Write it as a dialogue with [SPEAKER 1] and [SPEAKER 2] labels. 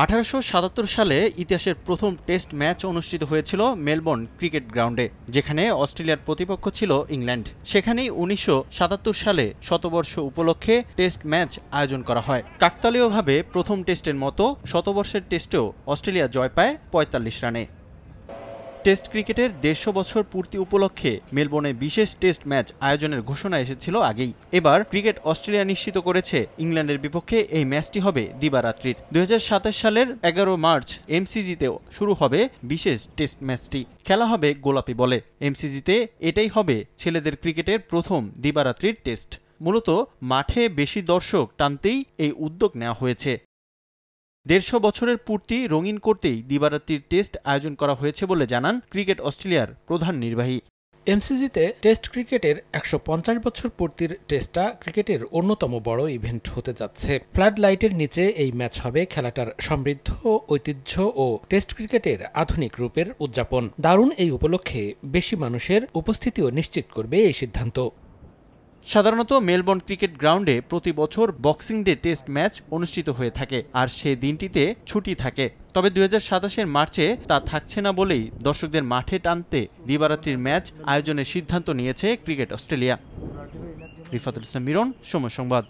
[SPEAKER 1] 1877 সালে ইতিহাসের প্রথম টেস্ট ম্যাচ অনুষ্ঠিত হয়েছিল মেলবোর্ন ক্রিকেট গ্রাউন্ডে, যেখানে অস্ট্রেলিয়ার প্রতিপক্ষ ছিল ইংল্যান্ড। সেখানেই 1977 সালে শতবর্ষ উপলক্ষে টেস্ট ম্যাচ আয়োজন করা হয়। কাকতালীয়ভাবে প্রথম টেস্টের মতো শতবর্ষের টেস্টেও অস্ট্রেলিয়া জয় পায় ৪৫ রানে। টেস্ট ক্রিকেটের ১৫০ বছর পূর্তি উপলক্ষে মেলবোর্নে বিশেষ টেস্ট ম্যাচ আয়োজনের ঘোষণা এসেছিল আগেই। এবার ক্রিকেট অস্ট্রেলিয়া নিশ্চিত করেছে ইংল্যান্ডের বিপক্ষে এই ম্যাচটি হবে দিবারাত্রির। ২০২৭ সালের ১১ মার্চ এমসিজিতেও শুরু হবে বিশেষ টেস্ট ম্যাচটি। খেলা হবে গোলাপি বলে। এমসিজিতে এটাই হবে ছেলেদের ক্রিকেটের প্রথম দিবারাত্রির টেস্ট। মূলত মাঠে বেশি দর্শক টানতেই এই উদ্যোগ নেওয়া হয়েছে। ১৫০ বছরের পূর্তি রঙিন করতেই দিবারাত্রির টেস্ট আয়োজন করা হয়েছে বলে জানান ক্রিকেট অস্ট্রেলিয়ার প্রধান নির্বাহী।
[SPEAKER 2] এমসিজিতে টেস্ট ক্রিকেটের ১৫০ বছর পূর্তির টেস্টটা ক্রিকেটের অন্যতম বড় ইভেন্ট হতে যাচ্ছে। ফ্লাড লাইটের নিচে এই ম্যাচ হবে খেলাটার সমৃদ্ধ ঐতিহ্য ও টেস্ট ক্রিকেটের আধুনিক রূপের উদযাপন। দারুণ এই উপলক্ষে বেশি মানুষের উপস্থিতিও নিশ্চিত করবে এই সিদ্ধান্ত।
[SPEAKER 1] সাধারণত মেলবোর্ন ক্রিকেট গ্রাউন্ডে প্রতি বছর বক্সিং ডে টেস্ট ম্যাচ অনুষ্ঠিত হয়ে থাকে, আর সে দিনটিতে ছুটি থাকে। তবে ২০২৭ মার্চে তা থাকছে না বলেই দর্শকদের মাঠে টানতে দিবারাত্রির ম্যাচ আয়োজনের সিদ্ধান্ত নিয়েছে ক্রিকেট অস্ট্রেলিয়া। রিফাতুল ইসলাম মিরন, সময় সংবাদ।